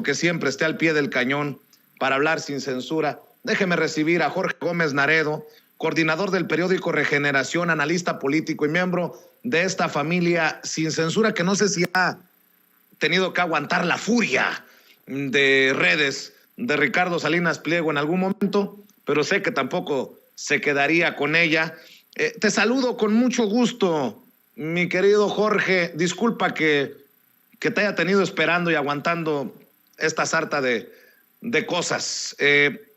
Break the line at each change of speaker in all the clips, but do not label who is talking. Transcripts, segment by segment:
que siempre esté al pie del cañón para hablar sin censura. Déjeme recibir a Jorge Gómez Naredo, coordinador del periódico Regeneración, analista político y miembro de esta familia sin censura, que no sé si ha tenido que aguantar la furia de redes de Ricardo Salinas Pliego en algún momento, pero sé que tampoco se quedaría con ella. Te saludo con mucho gusto, mi querido Jorge. Disculpa que te haya tenido esperando y aguantando esta sarta de cosas.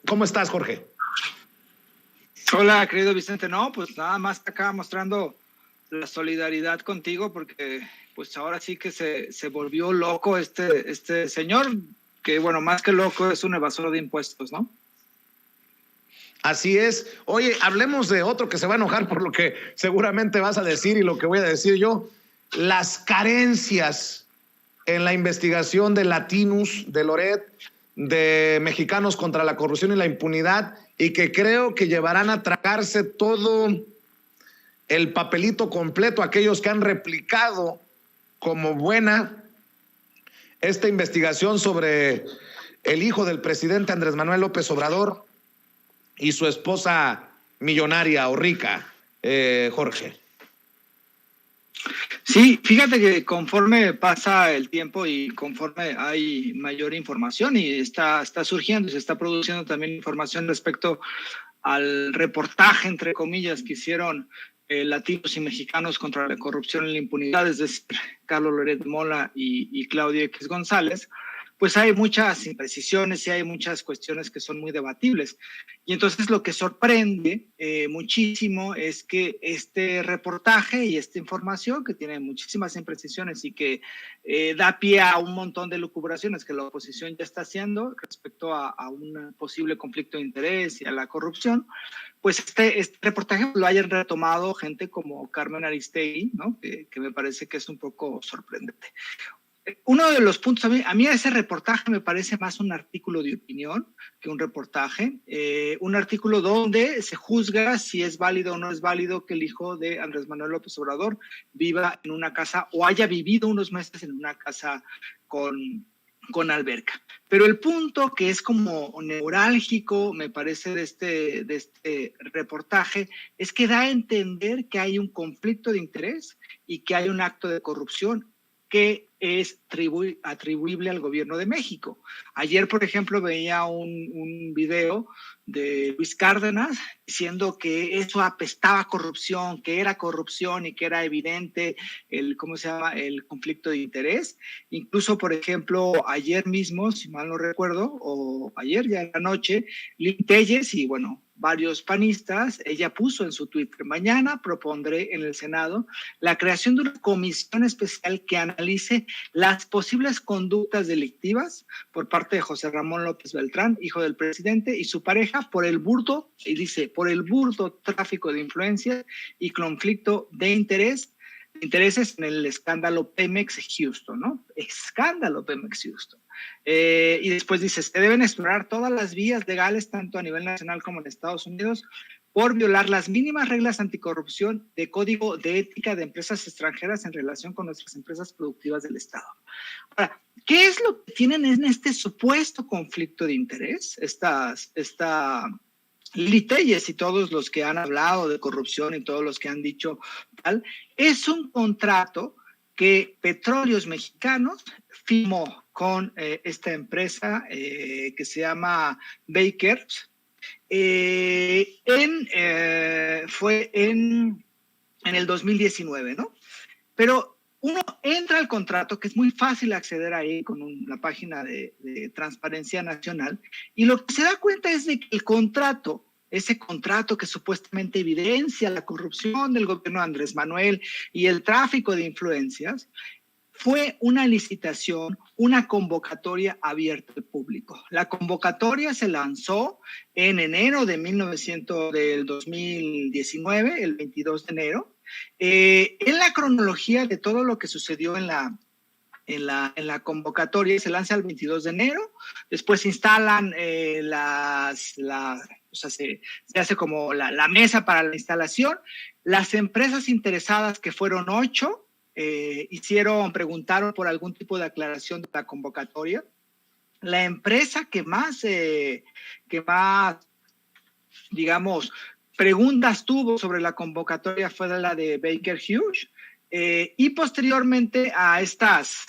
¿Cómo estás, Jorge?
Hola, querido Vicente. No, pues nada más acá mostrando la solidaridad contigo, porque pues ahora sí que se volvió loco este señor, que bueno, más que loco es un evasor de impuestos, ¿no?
Así es. Oye, hablemos de otro que se va a enojar por lo que seguramente vas a decir y lo que voy a decir yo. Las carencias en la investigación de Latinus, de Loret, de Mexicanos contra la Corrupción y la Impunidad, y que creo que llevarán a tragarse todo el papelito completo aquellos que han replicado como buena esta investigación sobre el hijo del presidente Andrés Manuel López Obrador y su esposa millonaria o rica, Jorge.
Sí, fíjate que conforme pasa el tiempo y conforme hay mayor información y está surgiendo, se está produciendo también información respecto al reportaje, entre comillas, que hicieron latinos y mexicanos contra la corrupción y la impunidad, es decir, Carlos Loret de Mola y Claudio X González, pues hay muchas imprecisiones y hay muchas cuestiones que son muy debatibles. Y entonces lo que sorprende muchísimo es que este reportaje y esta información, que tiene muchísimas imprecisiones y que da pie a un montón de lucubraciones que la oposición ya está haciendo respecto a un posible conflicto de interés y a la corrupción, pues este reportaje lo hayan retomado gente como Carmen Aristegui, ¿no? Que me parece que es un poco sorprendente. Uno de los puntos, a mí ese reportaje me parece más un artículo de opinión que un reportaje, un artículo donde se juzga si es válido o no es válido que el hijo de Andrés Manuel López Obrador viva en una casa o haya vivido unos meses en una casa con alberca. Pero el punto que es como neurálgico, me parece, de este reportaje, es que da a entender que hay un conflicto de interés y que hay un acto de corrupción que es atribuible al gobierno de México. Ayer, por ejemplo, veía un video de Luis Cárdenas diciendo que eso apestaba corrupción, que era corrupción y que era evidente el conflicto de interés. Incluso, por ejemplo, ayer mismo, si mal no recuerdo, o ayer ya en la noche, Lili Téllez y bueno, varios panistas, ella puso en su Twitter: mañana propondré en el Senado la creación de una comisión especial que analice las posibles conductas delictivas por parte de José Ramón López Beltrán, hijo del presidente, y su pareja por el burdo, y dice, por el burdo tráfico de influencias y conflicto de intereses en el escándalo Pemex Houston, ¿no? Escándalo Pemex Houston. Y después dice, se deben explorar todas las vías legales, tanto a nivel nacional como en Estados Unidos, por violar las mínimas reglas anticorrupción de Código de Ética de Empresas Extranjeras en relación con nuestras empresas productivas del Estado. Ahora, ¿qué es lo que tienen en este supuesto conflicto de interés? Lili Téllez y todos los que han hablado de corrupción y todos los que han dicho tal, es un contrato que Petróleos Mexicanos firmó con esta empresa que se llama Bakers. Fue en el 2019, ¿no? Pero uno entra al contrato, que es muy fácil acceder ahí con la página de Transparencia Nacional, y lo que se da cuenta es de que el contrato, ese contrato que supuestamente evidencia la corrupción del gobierno de Andrés Manuel y el tráfico de influencias, fue una licitación, una convocatoria abierta al público. La convocatoria se lanzó en enero del 2019, el 22 de enero. En la cronología de todo lo que sucedió en la convocatoria, se lanza el 22 de enero, después se instalan se hace como la mesa para la instalación. Las empresas interesadas, que fueron 8, preguntaron por algún tipo de aclaración de la convocatoria. la empresa que más, digamos, preguntas tuvo sobre la convocatoria fue la de Baker Hughes, y posteriormente a estas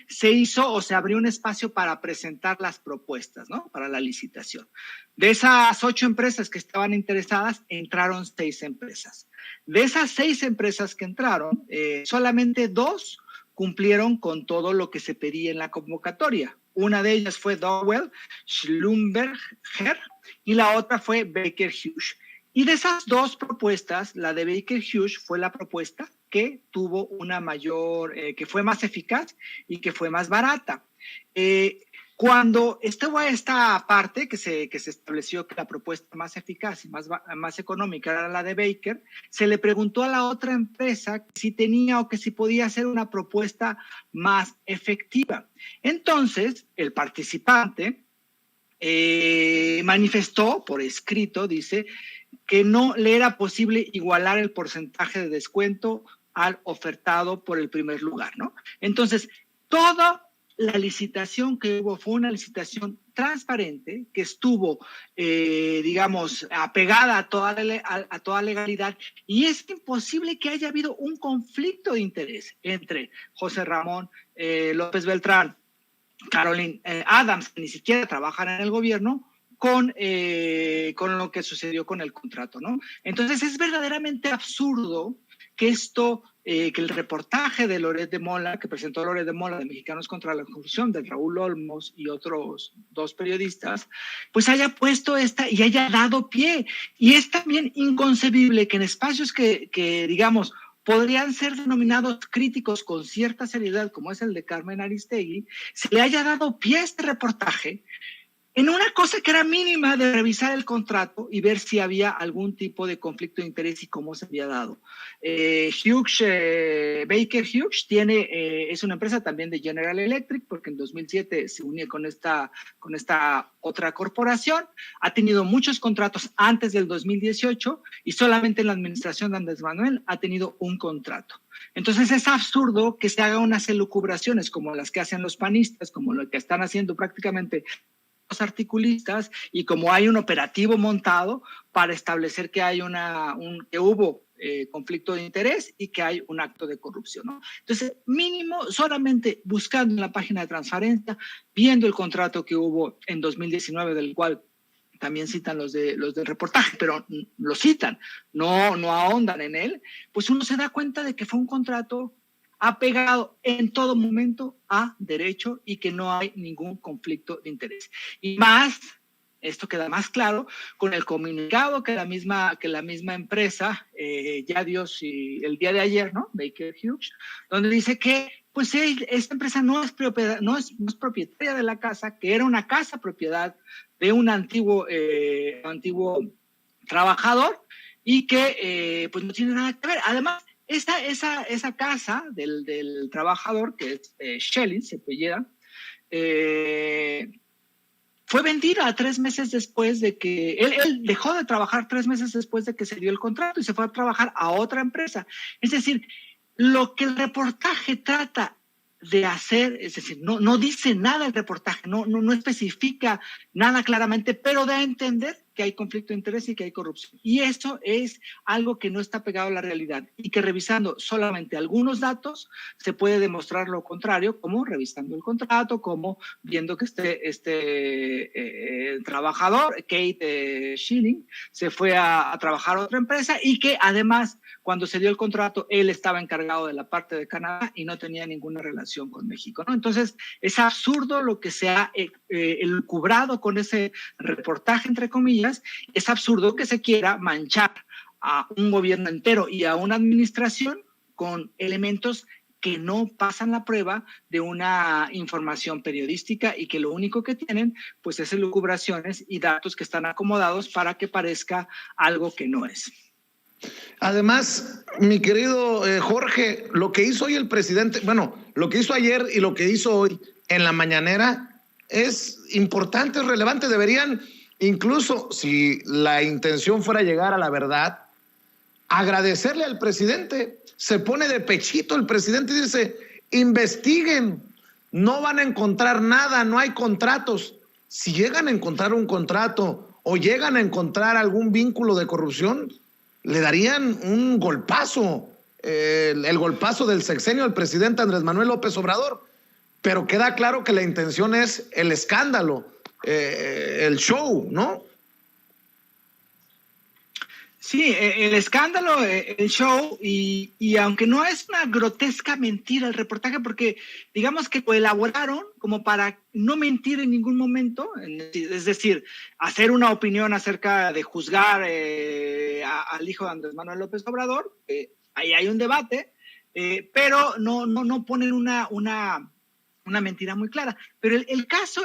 se hizo o se abrió un espacio para presentar las propuestas, ¿no? Para la licitación. De esas 8 empresas que estaban interesadas, entraron 6 empresas. De esas 6 empresas que entraron, solamente 2 cumplieron con todo lo que se pedía en la convocatoria. Una de ellas fue Dowell Schlumberger y la otra fue Baker Hughes. Y de esas 2 propuestas, la de Baker Hughes fue la propuesta que tuvo una mayor, que fue más eficaz y que fue más barata. Cuando estuvo esta parte que se estableció que la propuesta más eficaz y más económica era la de Baker, se le preguntó a la otra empresa si tenía o que si podía hacer una propuesta más efectiva. Entonces, el participante manifestó por escrito, dice, que no le era posible igualar el porcentaje de descuento al ofertado por el primer lugar, ¿no? Entonces, toda la licitación que hubo fue una licitación transparente que estuvo, digamos, apegada a toda legalidad, y es imposible que haya habido un conflicto de interés entre José Ramón López Beltrán, Caroline Adams, que ni siquiera trabajan en el gobierno, con lo que sucedió con el contrato, ¿no? Entonces es verdaderamente absurdo que esto, que el reportaje de Loret de Mola, que presentó Loret de Mola de Mexicanos contra la Corrupción, de Raúl Olmos y otros 2 periodistas, pues haya puesto esta y haya dado pie. Y es también inconcebible que en espacios que digamos, podrían ser denominados críticos con cierta seriedad, como es el de Carmen Aristegui, se le haya dado pie a este reportaje en una cosa que era mínima de revisar el contrato y ver si había algún tipo de conflicto de interés y cómo se había dado. Baker Hughes es una empresa también de General Electric, porque en 2007 se unió con esta otra corporación. Ha tenido muchos contratos antes del 2018 y solamente en la administración de Andrés Manuel ha tenido un contrato. Entonces es absurdo que se hagan unas elucubraciones como las que hacen los panistas, como lo que están haciendo prácticamente los articulistas, y como hay un operativo montado para establecer que hay que hubo conflicto de interés y que hay un acto de corrupción, ¿no? Entonces, mínimo, solamente buscando en la página de transparencia, viendo el contrato que hubo en 2019, del cual también citan los del reportaje, pero lo citan, no ahondan en él, pues uno se da cuenta de que fue un contrato apegado en todo momento a derecho y que no hay ningún conflicto de interés. Y más, esto queda más claro con el comunicado que la misma empresa ya dio el día de ayer, ¿no? Baker Hughes, donde dice que pues esta empresa no es propietaria de la casa, que era una casa propiedad de un antiguo trabajador y que pues no tiene nada que ver. Además, esa casa del trabajador, que es Shelley, se apellida, fue vendida 3 meses después de que él dejó de trabajar 3 meses después de que se dio el contrato y se fue a trabajar a otra empresa. Es decir, lo que el reportaje trata de hacer, es decir, no dice nada el reportaje, no especifica nada claramente, pero da a entender que hay conflicto de interés y que hay corrupción. Y eso es algo que no está pegado a la realidad y que revisando solamente algunos datos se puede demostrar lo contrario, como revisando el contrato, como viendo que este trabajador, Kate Schilling, se fue a trabajar a otra empresa y que además, cuando se dio el contrato, él estaba encargado de la parte de Canadá y no tenía ninguna relación con México, ¿no? Entonces, es absurdo lo que se ha elucubrado con ese reportaje, entre comillas. Es absurdo que se quiera manchar a un gobierno entero y a una administración con elementos que no pasan la prueba de una información periodística y que lo único que tienen pues es elucubraciones y datos que están acomodados para que parezca algo que no es.
Además, mi querido Jorge, lo que hizo hoy el presidente, bueno, lo que hizo ayer y lo que hizo hoy en la mañanera es importante, es relevante. Deberían, incluso si la intención fuera llegar a la verdad, agradecerle al presidente. Se pone de pechito el presidente y dice, investiguen, no van a encontrar nada, no hay contratos. Si llegan a encontrar un contrato o llegan a encontrar algún vínculo de corrupción, le darían un golpazo, el golpazo del sexenio del presidente Andrés Manuel López Obrador. Pero queda claro que la intención es el escándalo, el show, ¿no?
Sí, el escándalo, el show, y aunque no es una grotesca mentira el reportaje, porque digamos que lo elaboraron como para no mentir en ningún momento, es decir, hacer una opinión acerca de juzgar al hijo de Andrés Manuel López Obrador, ahí hay un debate, pero no ponen una mentira muy clara. Pero el caso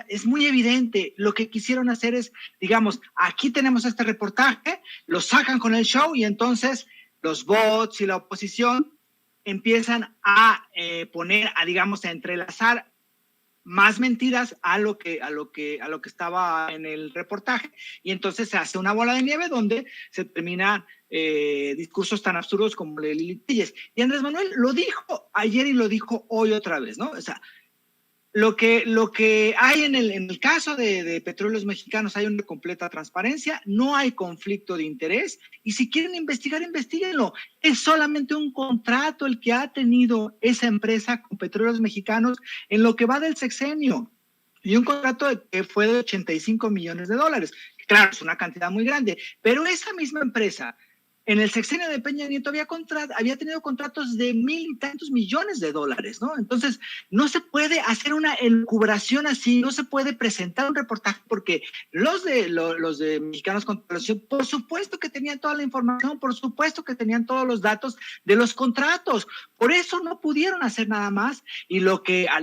es muy evidente. Lo que quisieron hacer es, digamos, aquí tenemos este reportaje, lo sacan con el show y entonces los bots y la oposición empiezan a poner, digamos, a entrelazar más mentiras a lo que estaba en el reportaje, y entonces se hace una bola de nieve donde se terminan discursos tan absurdos como el de Lili Telles. Y Andrés Manuel lo dijo ayer y lo dijo hoy otra vez, ¿no? O sea, lo que hay en el caso de Petróleos Mexicanos, hay una completa transparencia, no hay conflicto de interés, y si quieren investigar, investíguenlo. Es solamente un contrato el que ha tenido esa empresa con Petróleos Mexicanos en lo que va del sexenio, y un contrato que fue de $85 millones. Claro, es una cantidad muy grande, pero esa misma empresa en el sexenio de Peña Nieto había tenido contratos de $1,000 y tantos millones, ¿no? Entonces, no se puede hacer una elucubración así, no se puede presentar un reportaje, porque los de Mexicanos contra la Corrupción, por supuesto que tenían toda la información, por supuesto que tenían todos los datos de los contratos. Por eso no pudieron hacer nada más, y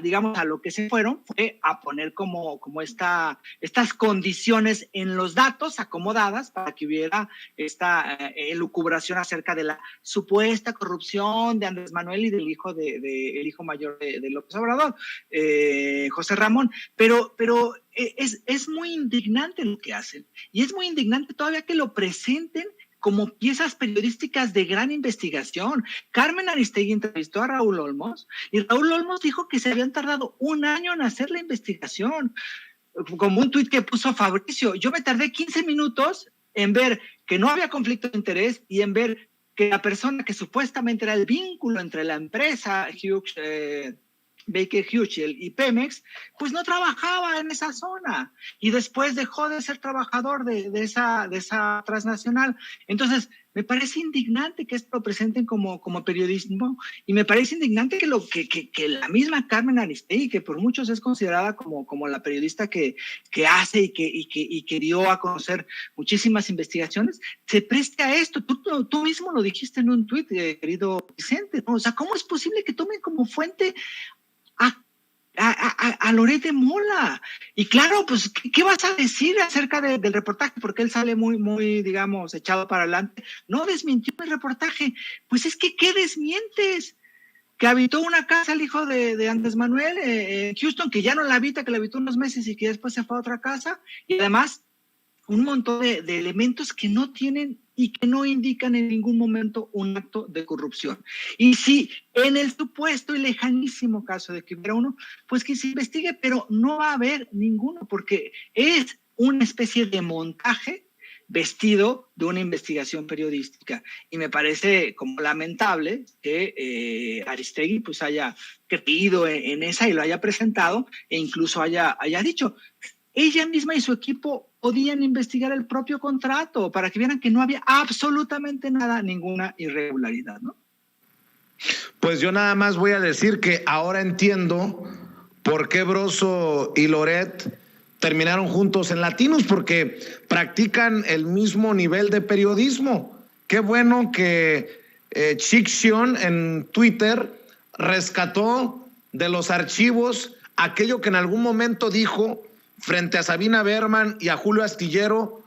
digamos, a lo que se fueron fue a poner como estas condiciones en los datos acomodadas para que hubiera esta elucubración acerca de la supuesta corrupción de Andrés Manuel y del el hijo mayor de López Obrador, José Ramón. Pero es muy indignante lo que hacen, y es muy indignante todavía que lo presenten como piezas periodísticas de gran investigación. Carmen Aristegui entrevistó a Raúl Olmos, y Raúl Olmos dijo que se habían tardado 1 año en hacer la investigación. Como un tuit que puso Fabricio, yo me tardé 15 minutos en ver que no había conflicto de interés y en ver que la persona que supuestamente era el vínculo entre la empresa Baker Hughes y Pemex, pues no trabajaba en esa zona, y después dejó de ser trabajador de esa transnacional. Entonces, me parece indignante que esto lo presenten como periodismo, y me parece indignante que la misma Carmen Aristegui, que por muchos es considerada como la periodista que hace y que dio a conocer muchísimas investigaciones, se preste a esto. Tú mismo lo dijiste en un tuit, querido Vicente, ¿no? O sea, ¿cómo es posible que tomen como fuente a Loret de Mola? Y claro, pues, ¿qué vas a decir acerca del reportaje? Porque él sale muy, digamos, echado para adelante. No desmintió el reportaje. Pues es que, ¿qué desmientes? Que habitó una casa el hijo de Andrés Manuel en Houston, que ya no la habita, que la habitó unos meses y que después se fue a otra casa, y además un montón de elementos que no tienen y que no indican en ningún momento un acto de corrupción. Y si en el supuesto y lejanísimo caso de que hubiera uno, pues que se investigue, pero no va a haber ninguno, porque es una especie de montaje vestido de una investigación periodística. Y me parece como lamentable que Aristegui pues haya creído en esa y lo haya presentado, e incluso haya dicho. Ella misma y su equipo podían investigar el propio contrato para que vieran que no había absolutamente nada, ninguna irregularidad, ¿no?
Pues yo nada más voy a decir que ahora entiendo por qué Broso y Loret terminaron juntos en Latinos, porque practican el mismo nivel de periodismo. Qué bueno que Chixion en Twitter rescató de los archivos aquello que en algún momento dijo frente a Sabina Berman y a Julio Astillero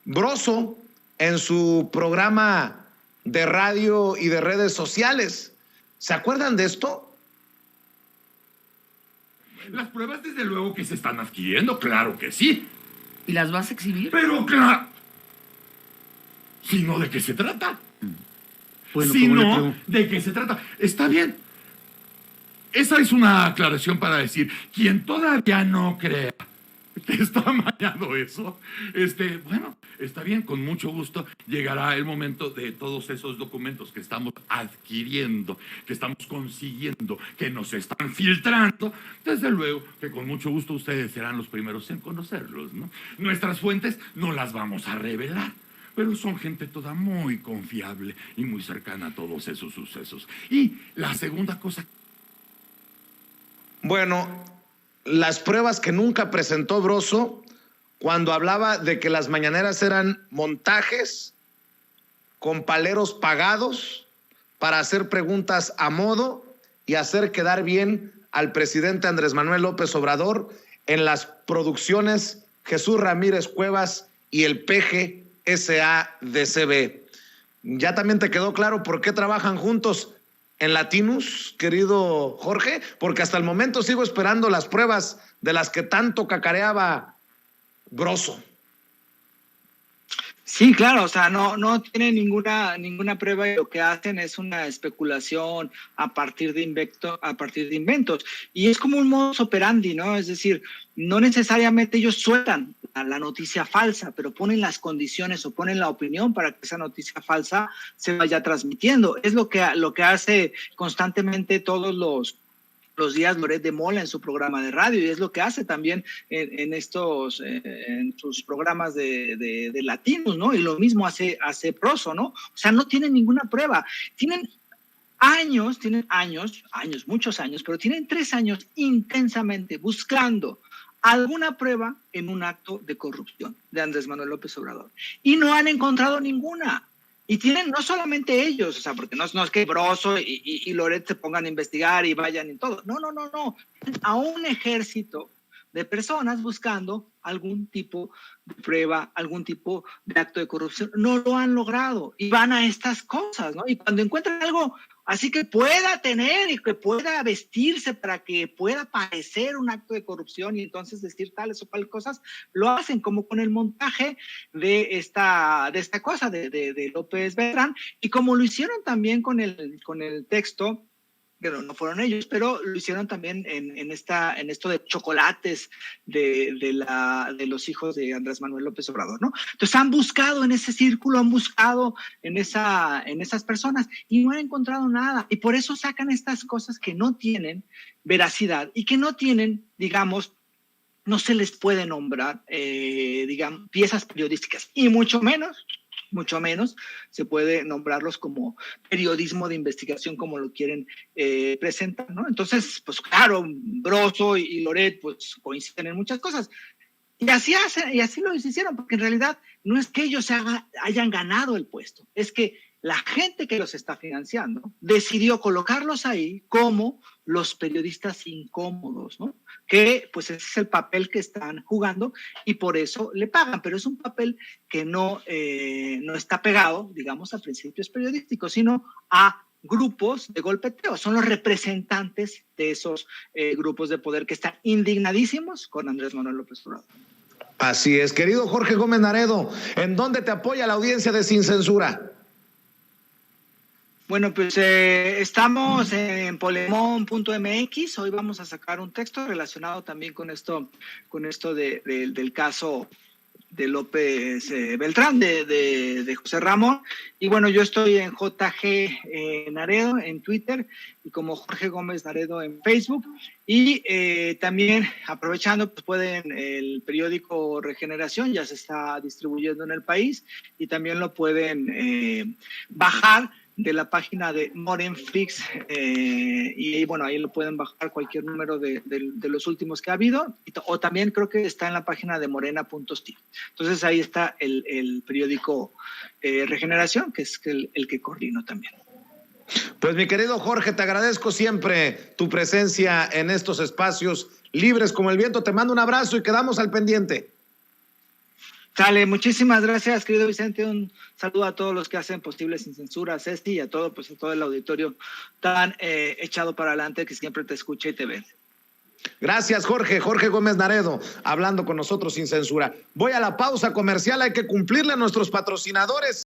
Broso en su programa de radio y de redes sociales. ¿Se acuerdan de esto?
Las pruebas desde luego que se están adquiriendo, claro que sí.
¿Y las vas a exhibir?
Pero claro. Si no, ¿de qué se trata?
Bueno,
si no, ¿de qué se trata? Está bien. esa es una aclaración para decir, quien todavía no crea que está amañado eso, bueno, está bien, con mucho gusto llegará el momento de todos esos documentos que estamos adquiriendo, que estamos consiguiendo, que nos están filtrando. Desde luego que con mucho gusto ustedes serán los primeros en conocerlos, ¿no? Nuestras fuentes no las vamos a revelar, pero son gente toda muy confiable y muy cercana a todos esos sucesos. Y la segunda cosa...
Bueno, las pruebas que nunca presentó Broso cuando hablaba de que las mañaneras eran montajes con paleros pagados para hacer preguntas a modo y hacer quedar bien al presidente Andrés Manuel López Obrador en las producciones Jesús Ramírez Cuevas y el PG SADCB. ¿Ya también te quedó claro por qué trabajan juntos en Latinus, querido Jorge? Porque hasta el momento sigo esperando las pruebas de las que tanto cacareaba Broso.
Sí, claro, o sea, no tiene ninguna prueba y lo que hacen es una especulación a partir de inventos. Y es como un modus operandi, ¿no? Es decir, no necesariamente ellos sueltan la noticia falsa, pero ponen las condiciones o ponen la opinión para que esa noticia falsa se vaya transmitiendo. Es lo que hace constantemente todos los días Loret de Mola en su programa de radio, y es lo que hace también en sus programas de Latinos, ¿no? Y lo mismo hace Broso, ¿no? O sea, no tienen ninguna prueba. Tienen años, muchos años, pero tienen 3 años intensamente buscando alguna prueba en un acto de corrupción de Andrés Manuel López Obrador. Y no han encontrado ninguna. Y tienen no solamente ellos, o sea, porque no es que Broso y Loret se pongan a investigar y vayan y todo. No. A un ejército de personas buscando algún tipo de prueba, algún tipo de acto de corrupción. No lo han logrado y van a estas cosas, ¿no? Y cuando encuentran algo así que pueda tener y que pueda vestirse para que pueda parecer un acto de corrupción y entonces decir tales o cual cosas, lo hacen, como con el montaje de esta cosa de López Beltrán, y como lo hicieron también con el texto. Pero no fueron ellos, pero lo hicieron también en esto de chocolates de los hijos de Andrés Manuel López Obrador, ¿no? Entonces han buscado en ese círculo, han buscado en esas personas y no han encontrado nada. Y por eso sacan estas cosas que no tienen veracidad y que no tienen, digamos, no se les puede nombrar, digamos, piezas periodísticas, y mucho menos se puede nombrarlos como periodismo de investigación como lo quieren presentar, ¿no? Entonces, pues claro, Broso y Loret pues coinciden en muchas cosas. Y así lo hicieron, porque en realidad no es que ellos hayan ganado el puesto, es que la gente que los está financiando decidió colocarlos ahí como los periodistas incómodos, ¿no? Que pues ese es el papel que están jugando y por eso le pagan, pero es un papel que no está pegado, digamos, a principios periodísticos, sino a grupos de golpeteo. Son los representantes de esos grupos de poder que están indignadísimos con Andrés Manuel López Obrador.
Así es, querido Jorge Gómez Naredo, ¿en dónde te apoya la audiencia de Sin Censura?
Bueno, pues estamos en polemon.mx. Hoy vamos a sacar un texto relacionado también con esto del caso de López Beltrán, de José Ramón. Y bueno, yo estoy en JG Naredo en Twitter y como Jorge Gómez Naredo en Facebook. Y también aprovechando, pues pueden, el periódico Regeneración ya se está distribuyendo en el país y también lo pueden bajar de la página de Morenflix, y bueno, ahí lo pueden bajar cualquier número de los últimos que ha habido, o también creo que está en la página de morena.sti. Entonces ahí está el periódico Regeneración, que es el que coordino también.
Pues mi querido Jorge, te agradezco siempre tu presencia en estos espacios libres como el viento. Te mando un abrazo y quedamos al pendiente.
Sale, muchísimas gracias, querido Vicente. Un saludo a todos los que hacen posible Sin Censura, a Cesti, y a todo el auditorio tan echado para adelante que siempre te escucha y te ve.
Gracias, Jorge. Jorge Gómez Naredo, hablando con nosotros sin censura. Voy a la pausa comercial, hay que cumplirle a nuestros patrocinadores.